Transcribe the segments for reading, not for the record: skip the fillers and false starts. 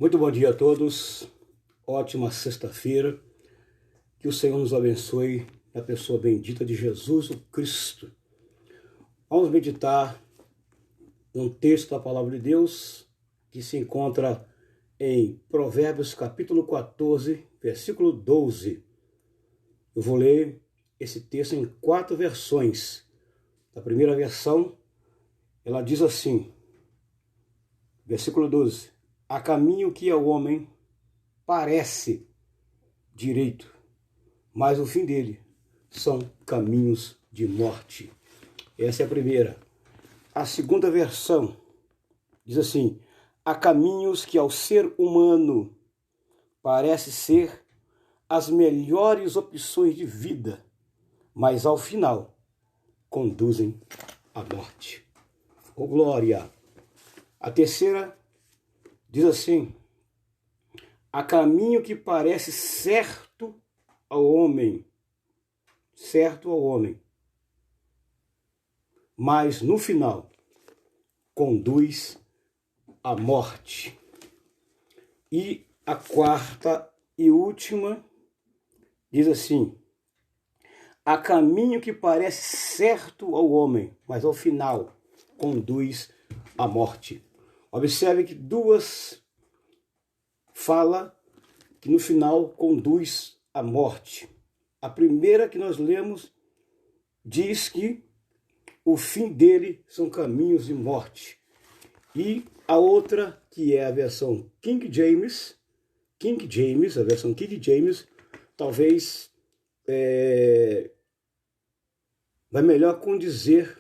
Muito bom dia a todos, ótima sexta-feira, que o Senhor nos abençoe na pessoa bendita de Jesus o Cristo. Vamos meditar um texto da Palavra de Deus que se encontra em Provérbios capítulo 14, versículo 12. Eu vou ler esse texto em 4 versões. A primeira versão, ela diz assim, versículo 12: há caminho que ao homem parece direito, mas o fim dele são caminhos de morte. Essa é a primeira. A segunda versão diz assim: há caminhos que ao ser humano parece ser as melhores opções de vida, mas ao final conduzem à morte. Oh, glória! A terceira diz assim: há caminho que parece certo ao homem, mas no final conduz à morte. E a quarta e última diz assim: há caminho que parece certo ao homem, mas ao final conduz à morte. Observe que duas fala que no final conduz à morte. A primeira que nós lemos diz que o fim dele são caminhos de morte. E a outra, que é a versão King James, a versão King James, talvez vai melhor condizer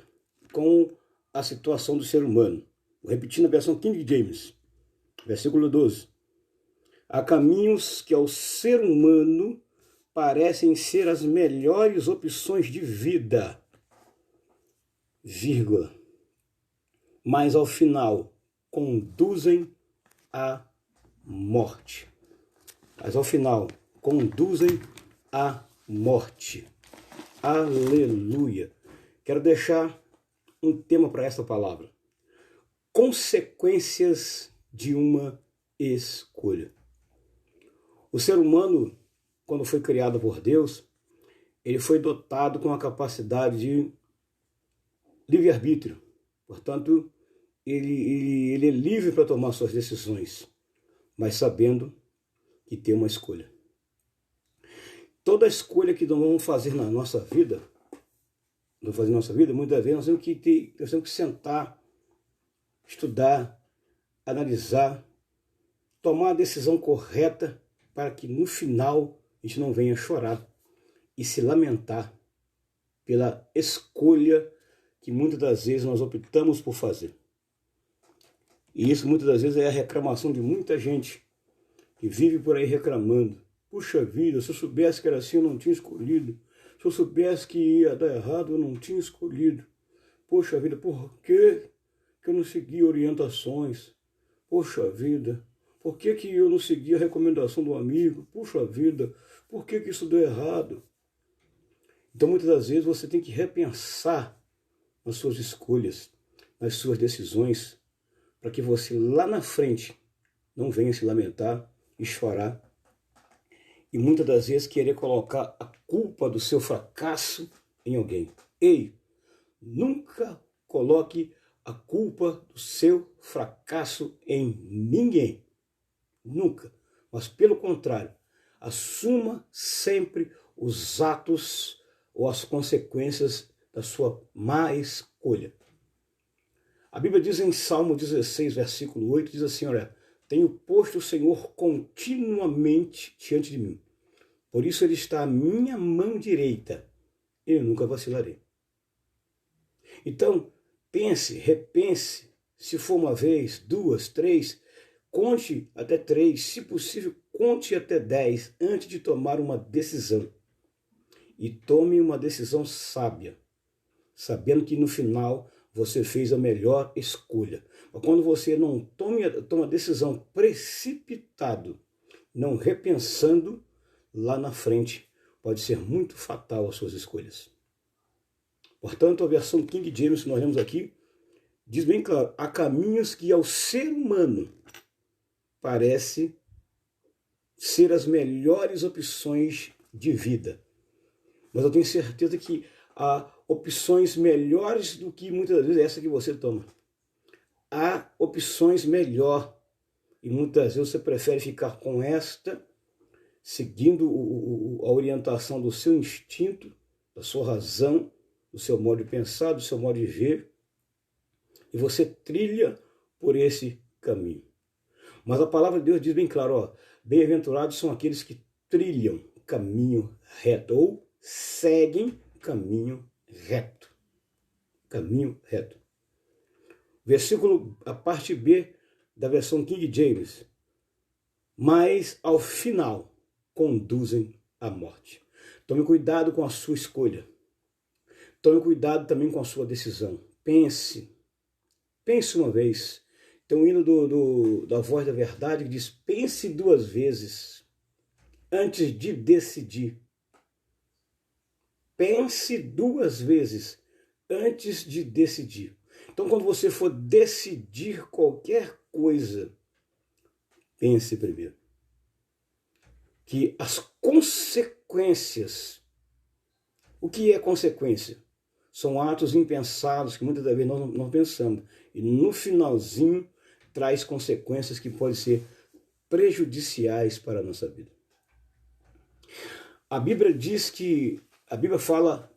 com a situação do ser humano. Repetindo a versão King James, versículo 12. Há caminhos que ao ser humano parecem ser as melhores opções de vida, vírgula, mas ao final conduzem à morte. Mas ao final conduzem à morte. Aleluia! Quero deixar um tema para esta palavra: consequências de uma escolha. O ser humano, quando foi criado por Deus, ele foi dotado com a capacidade de livre-arbítrio. Portanto, ele é livre para tomar suas decisões, mas sabendo que tem uma escolha. Toda escolha que nós vamos fazer na nossa vida, muitas vezes nós temos que sentar, estudar, analisar, tomar a decisão correta para que no final a gente não venha chorar e se lamentar pela escolha que muitas das vezes nós optamos por fazer. E isso muitas das vezes é a reclamação de muita gente que vive por aí reclamando. Puxa vida, se eu soubesse que era assim eu não tinha escolhido. Se eu soubesse que ia dar errado eu não tinha escolhido. Poxa vida, por que eu não segui orientações? Poxa vida, por que eu não segui a recomendação do amigo? Puxa vida, por que isso deu errado? Então muitas das vezes você tem que repensar nas suas escolhas, nas suas decisões, para que você lá na frente não venha se lamentar e chorar e muitas das vezes querer colocar a culpa do seu fracasso em alguém. Ei, nunca coloque a culpa do seu fracasso em ninguém. Nunca. Mas pelo contrário, assuma sempre os atos ou as consequências da sua má escolha. A Bíblia diz em Salmo 16, versículo 8, diz assim, olha: tenho posto o Senhor continuamente diante de mim. Por isso ele está à minha mão direita. Eu nunca vacilarei. Então, pense, repense. Se for uma vez, 2, 3, conte até 3. Se possível, conte até 10 antes de tomar uma decisão. E tome uma decisão sábia, sabendo que no final você fez a melhor escolha. Mas quando você não toma decisão precipitado, não repensando, lá na frente pode ser muito fatal as suas escolhas. Portanto, a versão King James que nós lemos aqui diz bem claro: há caminhos que ao ser humano parece ser as melhores opções de vida. Mas eu tenho certeza que há opções melhores do que muitas vezes essa que você toma. Há opções melhor e muitas vezes você prefere ficar com esta, seguindo a orientação do seu instinto, da sua razão, do seu modo de pensar, do seu modo de ver, e você trilha por esse caminho. Mas a palavra de Deus diz bem claro, ó, bem-aventurados são aqueles que trilham caminho reto, ou seguem caminho reto. Caminho reto. Versículo, a parte B da versão King James. Mas ao final conduzem à morte. Tome cuidado com a sua escolha. Tome cuidado também com a sua decisão. Pense uma vez. Tem um hino da Voz da Verdade que diz: pense 2 vezes antes de decidir. Pense 2 vezes antes de decidir. Então, quando você for decidir qualquer coisa, pense primeiro que as consequências, o que é consequência? São atos impensados que muitas das vezes nós não pensamos. E no finalzinho traz consequências que podem ser prejudiciais para a nossa vida. A Bíblia fala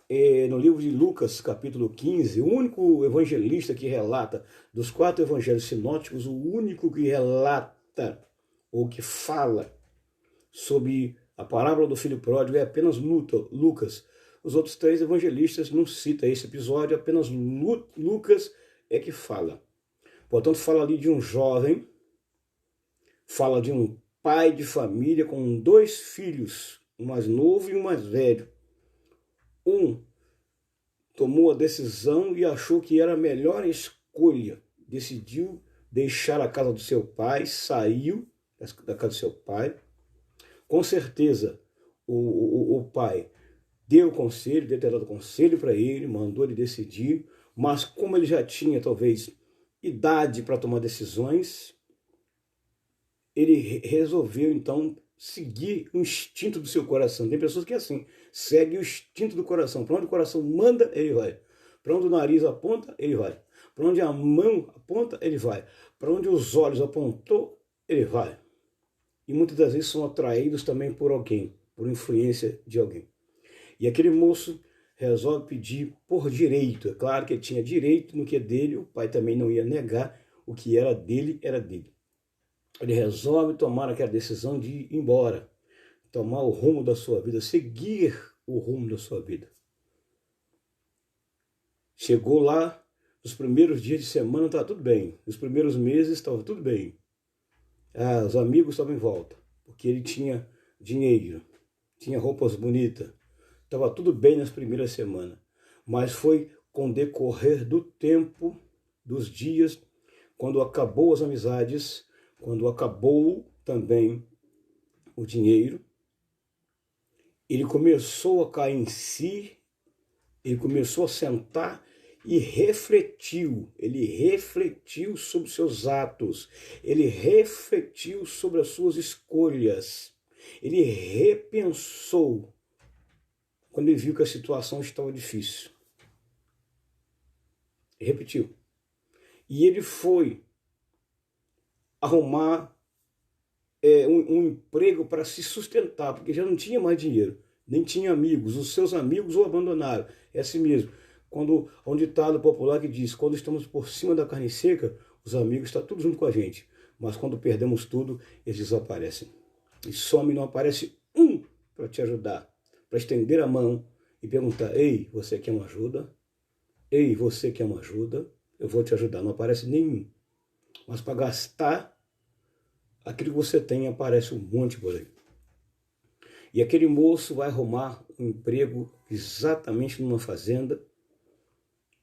no livro de Lucas, capítulo 15, o único evangelista que relata, dos 4 evangelhos sinóticos, o único que relata ou que fala sobre a parábola do filho pródigo é apenas Lucas. Os outros 3 evangelistas não citam esse episódio, apenas Lucas é que fala. Portanto, fala ali de um jovem, fala de um pai de família com 2 filhos, um mais novo e um mais velho. Um tomou a decisão e achou que era a melhor escolha. Decidiu deixar a casa do seu pai, saiu da casa do seu pai. Com certeza, o pai deu conselho, deu dado conselho para ele, mandou ele decidir, mas como ele já tinha, talvez, idade para tomar decisões, ele resolveu, então, seguir o instinto do seu coração. Tem pessoas que é assim, segue o instinto do coração. Para onde o coração manda, ele vai. Para onde o nariz aponta, ele vai. Para onde a mão aponta, ele vai. Para onde os olhos apontou, ele vai. E muitas das vezes são atraídos também por alguém, por influência de alguém. E aquele moço resolve pedir por direito. É claro que ele tinha direito no que é dele, o pai também não ia negar, o que era dele, era dele. Ele resolve tomar aquela decisão de ir embora, tomar o rumo da sua vida, seguir o rumo da sua vida. Chegou lá, nos primeiros dias de semana estava tudo bem, nos primeiros meses estava tudo bem. Os amigos estavam em volta, porque ele tinha dinheiro, tinha roupas bonitas, estava tudo bem nas primeiras semanas. Mas foi com o decorrer do tempo, dos dias, quando acabou as amizades, quando acabou também o dinheiro, ele começou a cair em si, ele começou a sentar e ele refletiu sobre seus atos, ele refletiu sobre as suas escolhas, ele repensou quando ele viu que a situação estava difícil. Ele repetiu. E ele foi arrumar um emprego para se sustentar, porque já não tinha mais dinheiro, nem tinha amigos, os seus amigos o abandonaram. É assim mesmo. Há um ditado popular que diz: quando estamos por cima da carne seca, os amigos estão tudo junto com a gente, mas quando perdemos tudo, eles desaparecem. E some, não aparece um para te ajudar, para estender a mão e perguntar: ei, você quer uma ajuda? Ei, você quer uma ajuda? Eu vou te ajudar. Não aparece nenhum. Mas para gastar aquilo que você tem, aparece um monte por aí. E aquele moço vai arrumar um emprego exatamente numa fazenda,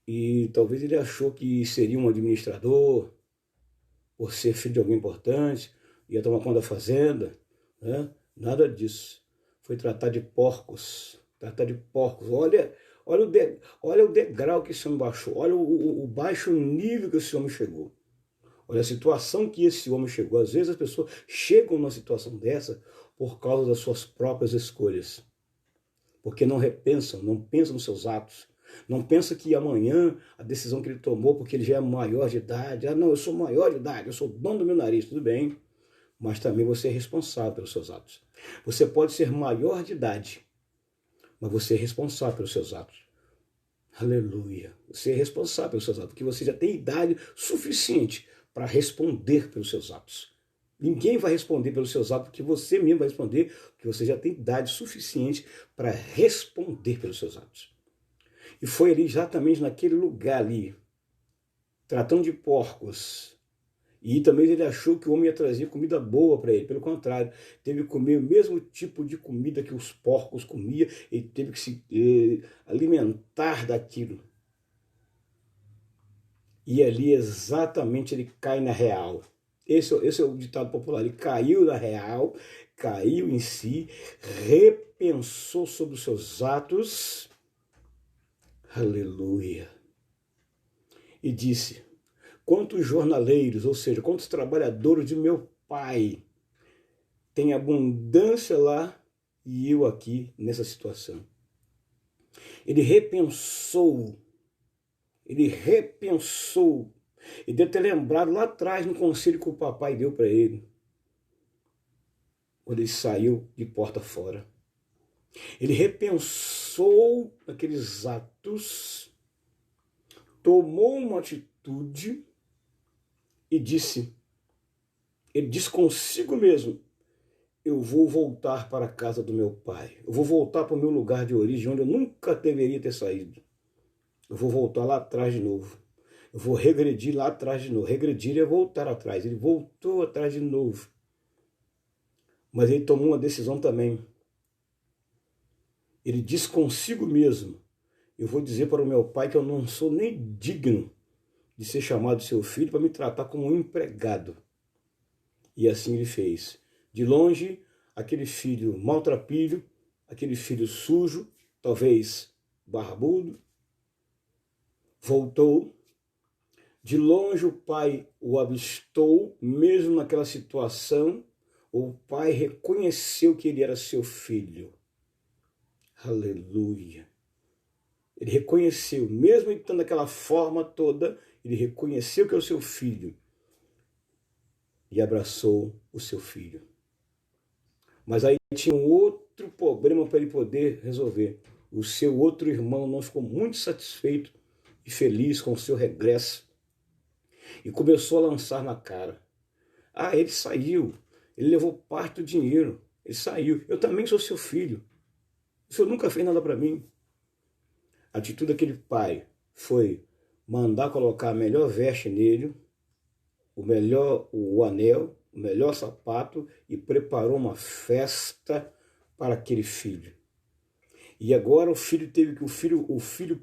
e talvez ele achou que seria um administrador, por ser filho de alguém importante, ia tomar conta da fazenda, né? Nada disso. Foi tratar de porcos. Olha o degrau que esse homem baixou, olha o baixo nível que esse homem chegou. Olha a situação que esse homem chegou. Às vezes as pessoas chegam numa situação dessa por causa das suas próprias escolhas. Porque não repensam, não pensam nos seus atos. Não pensa que amanhã a decisão que ele tomou, porque ele já é maior de idade, não, eu sou maior de idade, eu sou dono do meu nariz, tudo bem. Mas também você é responsável pelos seus atos. Você pode ser maior de idade, mas você é responsável pelos seus atos. Aleluia. Você é responsável pelos seus atos, porque você já tem idade suficiente para responder pelos seus atos. Ninguém vai responder pelos seus atos, porque você mesmo vai responder, porque você já tem idade suficiente para responder pelos seus atos. E foi ali exatamente naquele lugar ali, tratando de porcos. E também ele achou que o homem ia trazer comida boa para ele. Pelo contrário, teve que comer o mesmo tipo de comida que os porcos comiam. Ele teve que se alimentar daquilo. E ali exatamente ele cai na real. Esse é o ditado popular. Ele caiu na real, caiu em si, repensou sobre os seus atos. Aleluia. E disse: quantos jornaleiros, ou seja, quantos trabalhadores de meu pai tem abundância lá e eu aqui nessa situação. Ele repensou, e deve ter lembrado lá atrás no conselho que o papai deu para ele, quando ele saiu de porta fora. Ele repensou naqueles atos, tomou uma atitude e disse, ele disse consigo mesmo: eu vou voltar para a casa do meu pai. Eu vou voltar para o meu lugar de origem, onde eu nunca deveria ter saído. Eu vou voltar lá atrás de novo. Eu vou regredir lá atrás de novo. Regredir é voltar atrás. Ele voltou atrás de novo. Mas ele tomou uma decisão também. Ele disse consigo mesmo: eu vou dizer para o meu pai que eu não sou nem digno de ser chamado seu filho para me tratar como um empregado. E assim ele fez. De longe, aquele filho maltrapilho, aquele filho sujo, talvez barbudo, voltou. De longe o pai o avistou, mesmo naquela situação, o pai reconheceu que ele era seu filho. Aleluia. Ele reconheceu, mesmo estando daquela forma toda, ele reconheceu que é o seu filho e abraçou o seu filho. Mas aí tinha um outro problema para ele poder resolver. O seu outro irmão não ficou muito satisfeito e feliz com o seu regresso e começou a lançar na cara. Ah, ele saiu, ele levou parte do dinheiro, ele saiu. Eu também sou seu filho. O senhor nunca fez nada para mim. A atitude daquele pai foi mandar colocar a melhor veste nele, o anel, o melhor sapato, e preparou uma festa para aquele filho. E agora o filho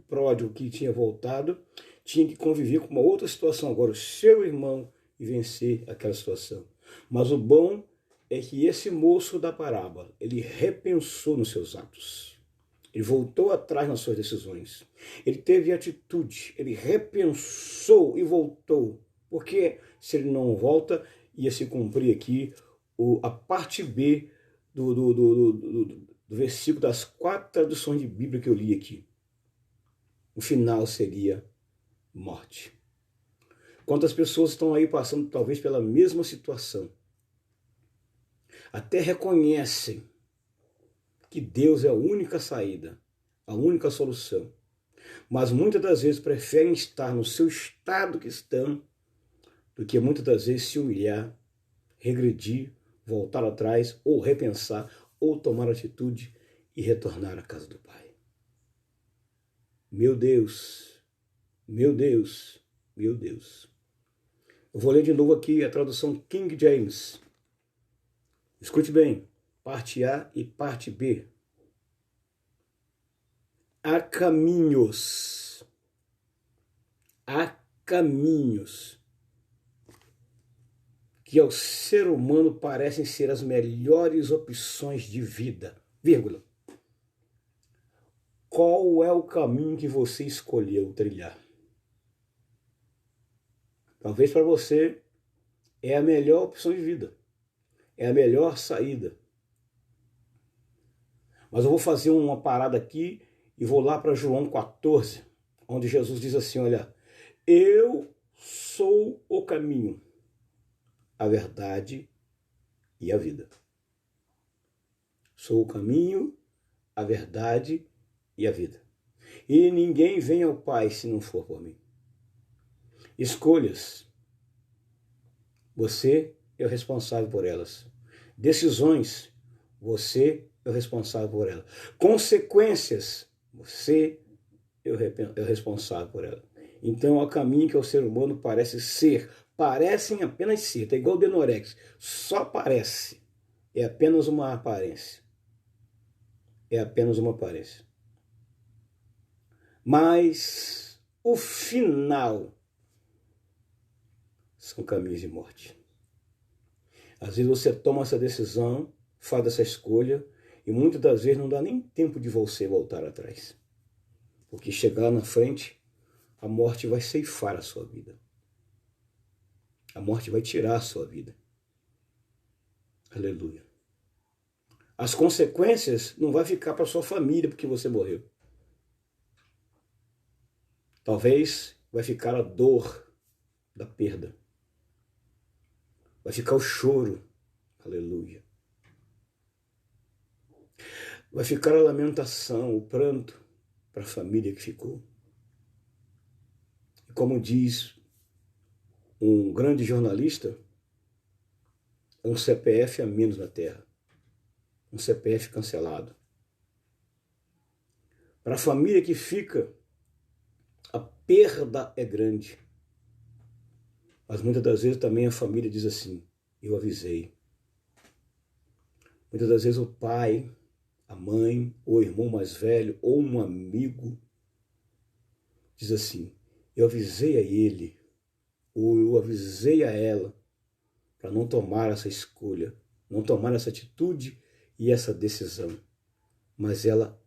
pródigo que tinha voltado tinha que conviver com uma outra situação agora, o seu irmão, e vencer aquela situação. Mas o bom é que esse moço da parábola, ele repensou nos seus atos. Ele voltou atrás nas suas decisões. Ele teve atitude, ele repensou e voltou. Porque se ele não volta, ia se cumprir aqui a parte B do versículo das 4 traduções de Bíblia que eu li aqui. O final seria morte. Quantas pessoas estão aí passando talvez pela mesma situação? Até reconhecem que Deus é a única saída, a única solução. Mas muitas das vezes preferem estar no seu estado que estão, do que muitas das vezes se humilhar, regredir, voltar atrás, ou repensar, ou tomar atitude e retornar à casa do Pai. Meu Deus, meu Deus, meu Deus. Eu vou ler de novo aqui a tradução King James. Escute bem, parte A e parte B. Há caminhos que ao ser humano parecem ser as melhores opções de vida, vírgula. Qual é o caminho que você escolheu trilhar? Talvez para você É a melhor opção de vida. É a melhor saída. Mas eu vou fazer uma parada aqui e vou lá para João 14, onde Jesus diz assim, olha, eu sou o caminho, a verdade e a vida. Sou o caminho, a verdade e a vida. E ninguém vem ao Pai se não for por mim. Escolhas. Você é o responsável por elas. Decisões. Você é o responsável por elas. Consequências. Você é o responsável por elas. Então, o caminho que o ser humano parece ser. Parecem apenas ser. Está igual o Denorex. Só parece. É apenas uma aparência. É apenas uma aparência. Mas o final são caminhos de morte. Às vezes você toma essa decisão, faz essa escolha, e muitas das vezes não dá nem tempo de você voltar atrás. Porque chegar lá na frente, a morte vai ceifar a sua vida. A morte vai tirar a sua vida. Aleluia. As consequências não vai ficar para sua família porque você morreu. Talvez vai ficar a dor da perda. Vai ficar o choro. Aleluia. Vai ficar a lamentação, o pranto para a família que ficou. E como diz um grande jornalista, um CPF a menos na Terra. Um CPF cancelado. Para a família que fica, a perda é grande. Mas muitas das vezes também a família diz assim, eu avisei. Muitas das vezes o pai, a mãe, ou o irmão mais velho, ou um amigo, diz assim, eu avisei a ele, ou eu avisei a ela, para não tomar essa escolha, não tomar essa atitude e essa decisão. Mas ela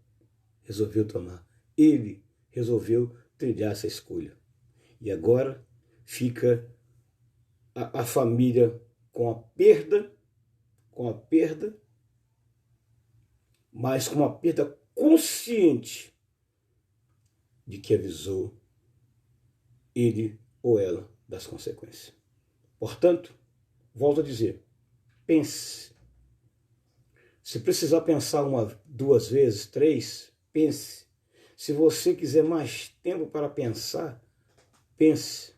resolveu tomar. Ele resolveu trilhar essa escolha. E agora fica a família com a perda, mas com uma perda consciente de que avisou ele ou ela das consequências. Portanto, volto a dizer, pense. Se precisar pensar uma, duas vezes, três, pense. Se você quiser mais tempo para pensar, pense.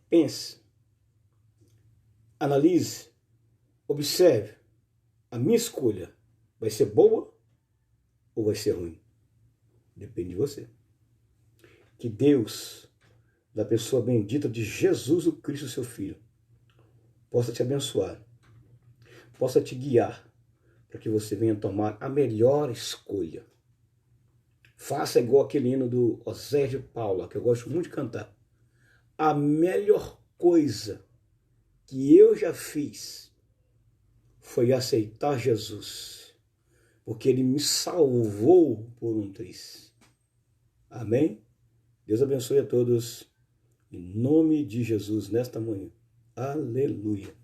Pense. Analise. Observe. A minha escolha vai ser boa ou vai ser ruim? Depende de você. Que Deus, da pessoa bendita de Jesus o Cristo, seu Filho, possa te abençoar, possa te guiar, para que você venha tomar a melhor escolha. Faça igual aquele hino do Osésio Paula, que eu gosto muito de cantar. A melhor coisa que eu já fiz foi aceitar Jesus, porque ele me salvou por um triz. Amém? Deus abençoe a todos, em nome de Jesus, nesta manhã. Aleluia.